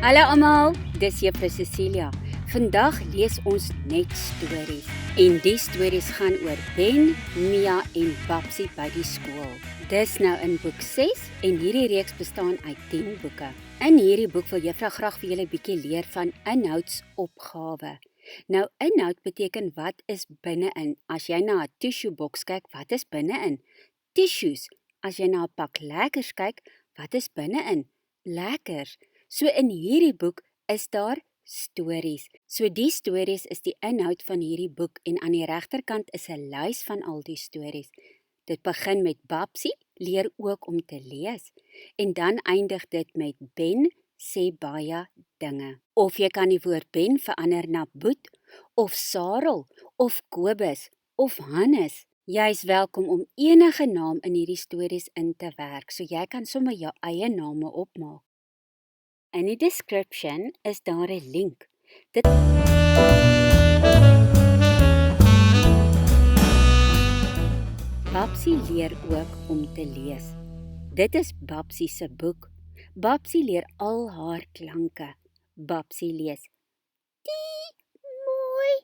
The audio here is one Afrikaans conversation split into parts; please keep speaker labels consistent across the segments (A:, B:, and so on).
A: Hallo almal, dis Juffrou Cecilia. Vandag lees ons net stories. En die stories gaan oor Ben, Mia en Babsie by die skool. Dis nou in boek 6 en hierdie reeks bestaan uit 10 boeke. In hierdie boek wil Juffrou graag vir julle 'n bietjie leer van inhoudsopgawe. Nou inhoud beteken wat is binne-in. As jy na 'n tissue boks kyk, wat is binne-in? Tissues. As jy na 'n pak lekkers kyk, wat is binne-in? Lekkers. So in hierdie boek is daar stories. So die stories is die inhoud van hierdie boek en aan die regterkant is 'n lys van al die stories. Dit begin met Babsie, leer ook om te lees. En dan eindig dit met Ben, sê baie dinge. Of jy kan die woord Ben verander na Boet, of Sarel, of Kobus, of Hannes. Jy is welkom om enige naam in hierdie stories in te werk, so jy kan sommer jou eie name opmaak. In die description is daar 'n link. Babsie leer ook om te lees. Dit is Babsie se boek. Babsie leer al haar klanke. Babsie lees: Die mooi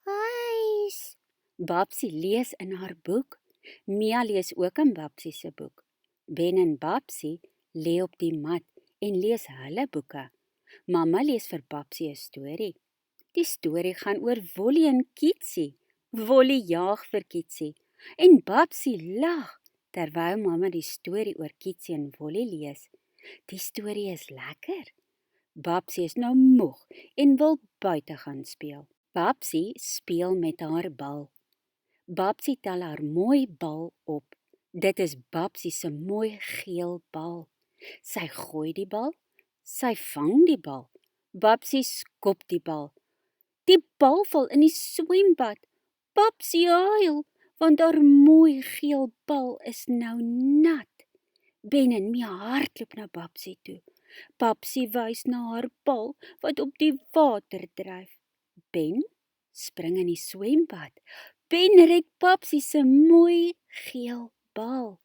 A: huis. Babsie lees in haar boek. Mia lees ook in Babsie se boek. Ben en Babsie lê op die mat en lees hulle boeke. Mamma lees vir Babsie 'n storie. Die storie gaan oor Wolly en Kietsie. Wolly jaag vir Kietsie en Babsie lag terwyl mamma die storie oor Kietsie en Wolly lees. Die storie is lekker. Babsie is nou moeg en wil buite gaan speel. Babsie speel met haar bal. Babsie tel haar mooi bal op. Dit is Babsie se mooi geel bal. Sy gooi die bal, sy vang die bal. Babsie skop die bal. Die bal val in die swembad. Babsie huil, want haar mooi geel bal is nou nat. Ben en Mia hardloop na Babsie toe. Babsie wys na haar bal wat op die water dryf. Ben spring in die swembad. Ben red Babsie se mooi geel bal.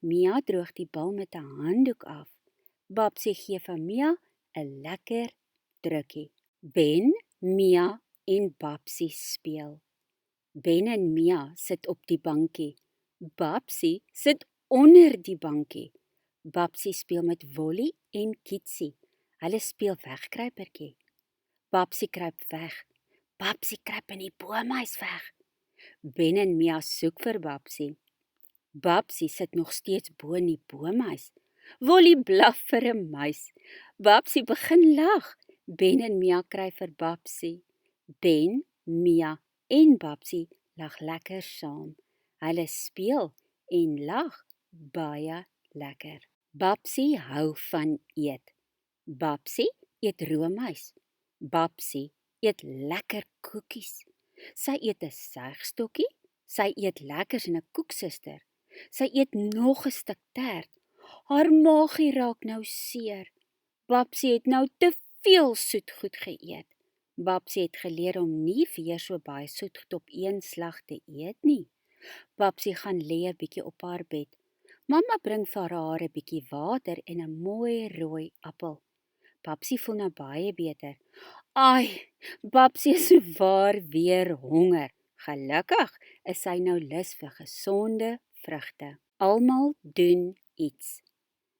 A: Mia droog die bal met 'n handdoek af. Babsie gee vir Mia 'n lekker drukkie. Ben, Mia en Babsie speel. Ben en Mia sit op die bankie. Babsie sit onder die bankie. Babsie speel met Wolly en Kietsie. Hulle speel wegkruipertjie. Babsie kruip weg. Babsie kruip in die boomhuis weg. Ben en Mia soek vir Babsie. Babsie sit nog steeds bo in die boomhuis. Wolly blaf vir 'n muis. Babsie begin lag. Ben en Mia kry vir Babsie. Ben, Mia en Babsie lag lekker saam. Hulle speel en lag baie lekker. Babsie hou van eet. Babsie eet roomys. Babsie eet lekker koekies. Sy eet 'n suigstokkie. Sy eet lekkers in 'n koeksuster. Sy eet nog 'n stuk tert. Haar maagie raak nou seer. Babsie het nou te veel soetgoed geëet. Babsie het geleer om nie weer so baie soetgoed op een slag te eet nie. Babsie gaan lê 'n bietjie op haar bed. Mamma bring vir haar 'n bietjie water en 'n mooi rooi appel. Babsie voel nou baie beter. Ai, Babsie is waar weer honger. Gelukkig is sy nou lus vir gesonde vrugte. Almal doen iets.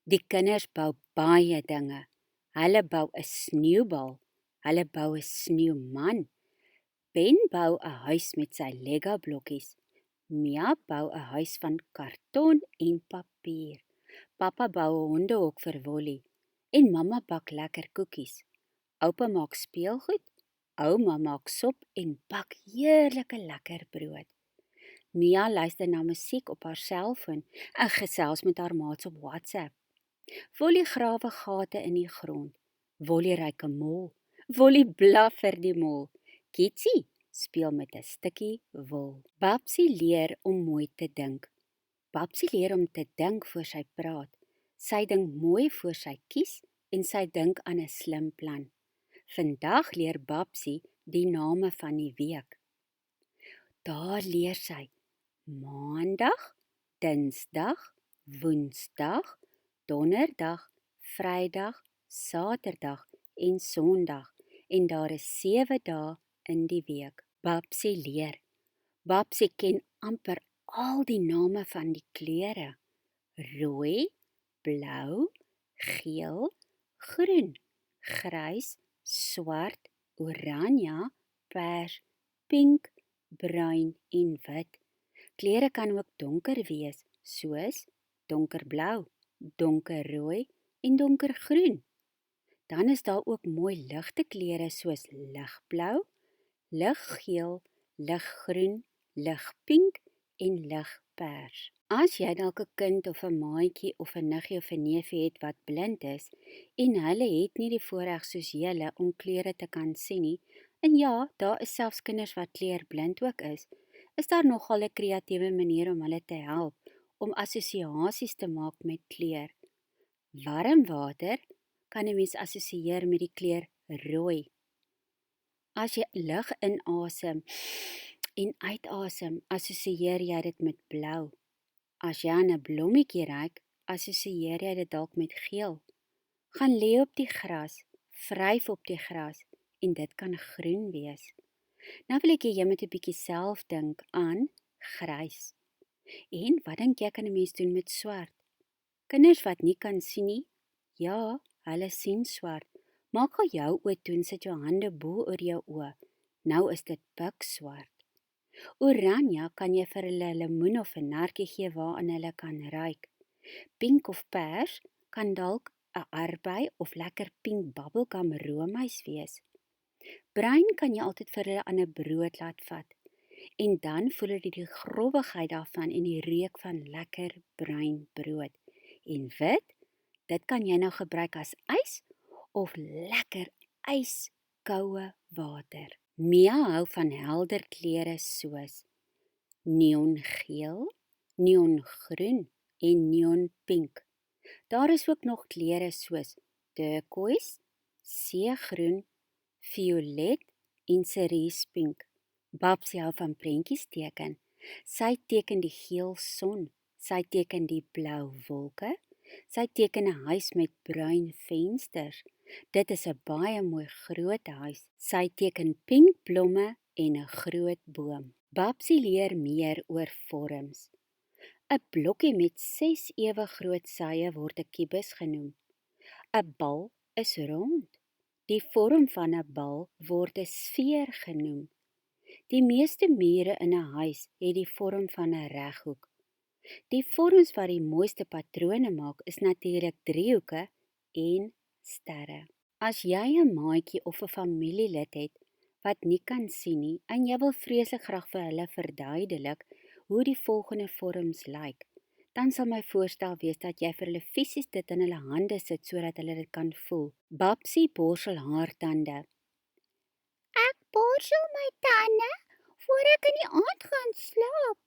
A: Die kinders bou baie dinge. Hulle bou 'n sneeubal. Hulle bou 'n sneeuman. Ben bou 'n huis met sy Lego blokkies. Mia bou 'n huis van karton en papier. Pappa bou 'n hondehok vir Wolly en mamma bak lekker koekies. Oupa maak speelgoed. Ouma maak sop en bak heerlike lekker brood. Mia luister na musiek op haar selfoon en gesels met haar maats op WhatsApp. Wolly grawe gate in die grond. Wolly ruik 'n mol. Wolly blaf vir die mol. Kietsie speel met 'n stukkie wol. Babsie leer om mooi te dink. Babsie leer om te dink voor sy praat. Sy dink mooi voor sy kies en sy dink aan 'n slim plan. Vandag leer Babsie die name van die week. Daar leer sy Maandag, Dinsdag, Woensdag, Donderdag, Vrydag, Saterdag en Sondag en daar is 7 dae in die week. Babsie leer. Babsie ken amper al die name van die kleure. Rooi, blou, geel, groen, grys, swart, oranje, pers, pink, bruin en wit. Kleure kan ook donker wees, soos donkerblou, donkerrooi en donkergroen. Dan is daar ook mooi ligte kleure soos ligblou, liggeel, liggroen, ligpink en ligpers. As jy dalk 'n kind of 'n maatjie of 'n niggie of 'n neefie het wat blind is en hulle het nie die voorreg soos julle om kleure te kan sien nie, en ja, daar is selfs kinders wat kleurblind ook is daar nogal 'n kreatiewe manier om hulle te help om assosiasies te maak met kleur. Warm water kan 'n mens assosieer met die kleur rooi. As jy lug inasem en uitasem, assosieer jy dit met blou. As jy aan 'n blommetjie ruik, assosieer jy dit dalk met geel. Gaan lê op die gras, vryf op die gras en dit kan groen wees. Nou wil ek hê jy moet 'n bietjie self dink aan grys. En wat dink jy kan 'n mens doen met swart? Kinders wat nie kan sien nie, ja, hulle sien swart. Maak gou jou oë toe en sit jou hande bo oor jou oë. Nou is dit pikswart. Oranje kan jy vir hulle 'n lemoen of 'n nartjie gee waaraan hulle kan ruik. Pink of pers kan dalk 'n arbei of lekker pink bubblegum roomys wees. Bruin kan jy altyd vir hulle aan 'n brood laat vat. En dan voel hulle die grobbigheid daarvan en die reuk van lekker bruin brood. En wit, dit kan jy nou gebruik as ys of lekker yskoue water. Mia hou van helder kleure soos neongeel, neongroen en neonpink. Daar is ook nog kleure soos turquoise, seegroen, violet en cerispink. Babsie hou van prentjies teken. Sy teken die geel son, sy teken die blou wolke, sy teken 'n huis met bruin vensters. Dit is 'n baie mooi groot huis. Sy teken pink blomme en 'n groot boom. Babsie leer meer oor vorms. 'n blokkie met 6 ewe groot sye word 'n kubus genoem. 'n bal is rond. Die vorm van 'n bal word 'n sfeer genoem. Die meeste mure in 'n huis het die vorm van 'n reghoek. Die vorms wat die mooiste patrone maak is natuurlik driehoeke en sterre. As jy 'n maatjie of 'n familielid het wat nie kan sien nie en jy wil vreeslik graag vir hulle verduidelik hoe die volgende vorms lyk, dan sal my voorstel wees dat jy vir hulle fisies dit in hulle hande sit sodat hulle dit kan voel. Babsie borsel haar tande. Ek borsel my tande voor ek in die aand gaan slaap.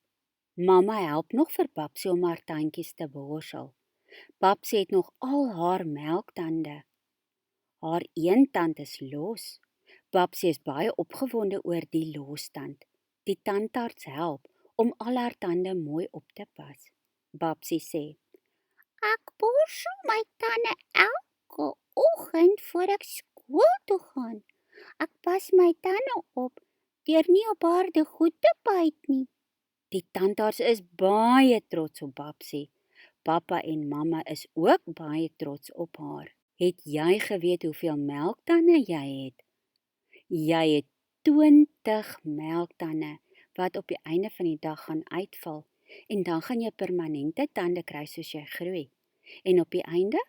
A: Mamma help nog vir Babsie om haar tandjies te borsel. Babsie het nog al haar melktande. Haar een tand is los. Babsie is baie opgewonde oor die lostand. Die tandarts help om al haar tande mooi op te pas. Babsie sê, ek borsel my tande elke oggend voor ek skool toe gaan. Ek pas my tande op deur nie op harde goed te byt nie. Die tandarts is baie trots op Babsie. Pappa en mamma is ook baie trots op haar. Het jy geweet hoeveel melktande jy het? Jy het 20 melktande wat op die einde van die dag gaan uitval en dan gaan jy permanente tande kry soos jy groei. En op die einde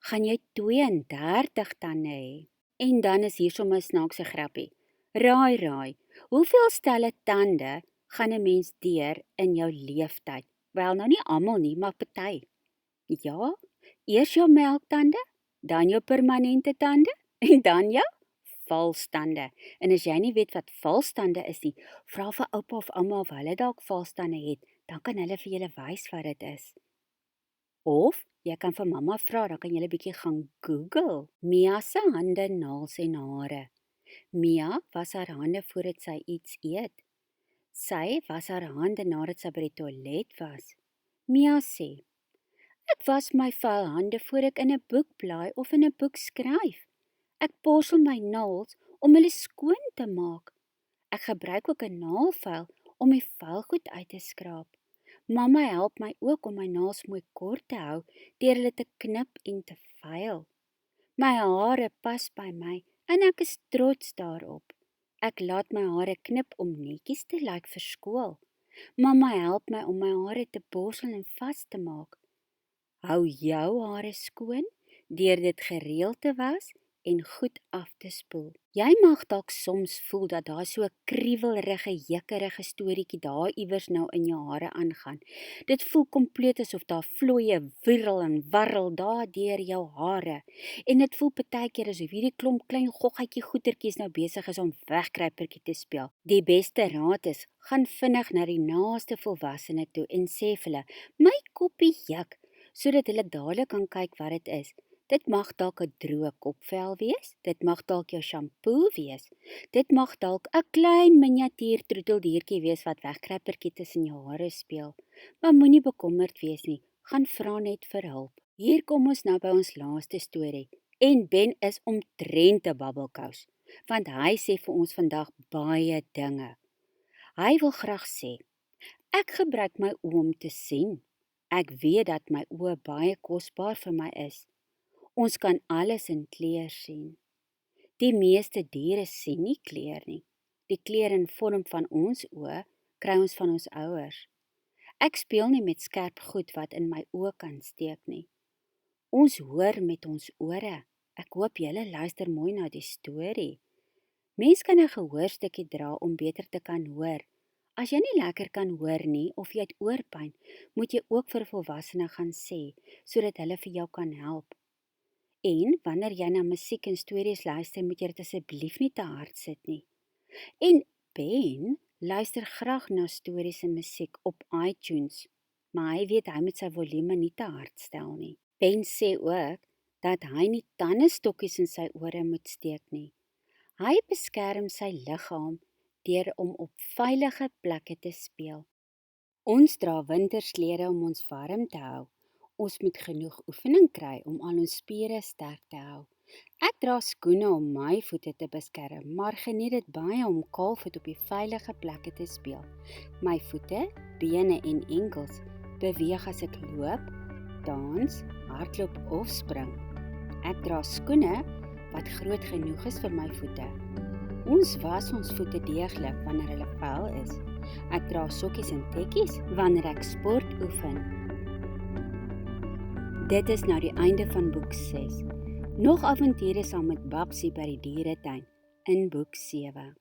A: gaan jy 32 tande hê. En dan is hier sommer 'n snaakse grappie. Raai, hoeveel stelle tande gaan 'n mens deur in jou lewenstyd? Wel, nou nie almal nie, maar party. Ja, eers jou melktande, dan jou permanente tande en dan jou valstande. En as jy nie weet wat valstande is nie, vra vir oupa of ouma of hulle dalk valstande het, dan kan hulle vir julle wys wat dit is. Of jy kan vir mamma vra, dan kan jy 'n bietjie gaan Google. Mia se hande, naels en hare. Mia was haar hande voordat sy iets eet. Sy was haar hande nadat sy by die toilet was. Mia sê, ek was my vuil hande voor ek in 'n boek blaai of in 'n boek skryf. Ek borsel my naels om hulle skoon te maak. Ek gebruik ook 'n naalvuil om die vuilgoed uit te skraap. Mamma help my ook om my naels mooi kort te hou deur hulle te knip en te veil. My hare pas by my en ek is trots daarop. Ek laat my hare knip om netjies te lyk vir skool. Mamma help my om my hare te borsel en vas te maak. Hou jou hare skoon deur dit gereeld te was en goed af te spoel. Jy mag dalk soms voel dat daar so 'n kriewelrige, jekkerige storieetjie daar iewers nou in jou hare aangaan. Dit voel kompleet asof daar vloeie wirrel en warrel daar deur jou hare. En dit voel partykeer asof hierdie klomp klein goggetjie goetertjies nou besig is om wegkruipertjie te speel. Die beste raad is, gaan vinnig na die naaste volwassene toe en sê vir hulle, "My koppie juk," sodat hulle dadelik kan kyk wat dit is. Dit mag dalk 'n droë kopvel wees, dit mag dalk jou shampoo wees, dit mag dalk 'n klein miniatuur troeteldiertjie wees wat wegkruipertjie tussen jou hare speel. Maar moenie bekommerd wees nie, gaan vra net vir hulp. Hier kom ons nou by ons laaste storie, en Ben is omtrent 'n babbelkous, want hy sê vir ons vandag baie dinge. Hy wil graag sê, ek gebruik my oë om te sien. Ek weet dat my oë baie kosbaar vir my is. Ons kan alles in kleur sien. Die meeste diere sien nie kleur nie. Die kleur en vorm van ons oë kry ons van ons ouers. Ek speel nie met skerp goed wat in my oë kan steek nie. Ons hoor met ons ore. Ek hoop julle luister mooi na die storie. Mens kan 'n gehoorstukkie dra om beter te kan hoor. As jy nie lekker kan hoor nie of jy het oorpyn, moet jy ook vir 'n volwassene gaan sê, sodat hulle vir jou kan help. En wanneer jy na musiek en stories luister, moet jy dit asseblief nie te hard sit nie. En Ben luister graag na stories en musiek op iTunes, maar hy weet hy moet sy volume nie te hard stel nie. Ben sê ook dat hy nie tandestokkies in sy ore moet steek nie. Hy beskerm sy liggaam deur om op veilige plekke te speel. Ons dra wintersklere om ons warm te hou. Ons moet genoeg oefening kry om al ons spiere sterk te hou. Ek dra skoene om my voete te beskerm, maar geniet dit baie om kaalvoet op die veilige plekke te speel. My voete, bene en enkels beweeg as ek loop, dans, hardloop of spring. Ek dra skoene wat groot genoeg is vir my voete. Ons was ons voete deeglik wanneer hulle vuil is. Ek dra sokkies en tekkies wanneer ek sport oefen. Dit is nou die einde van boek 6. Nog avonture saam met Babsie by die dieretuin in boek 7.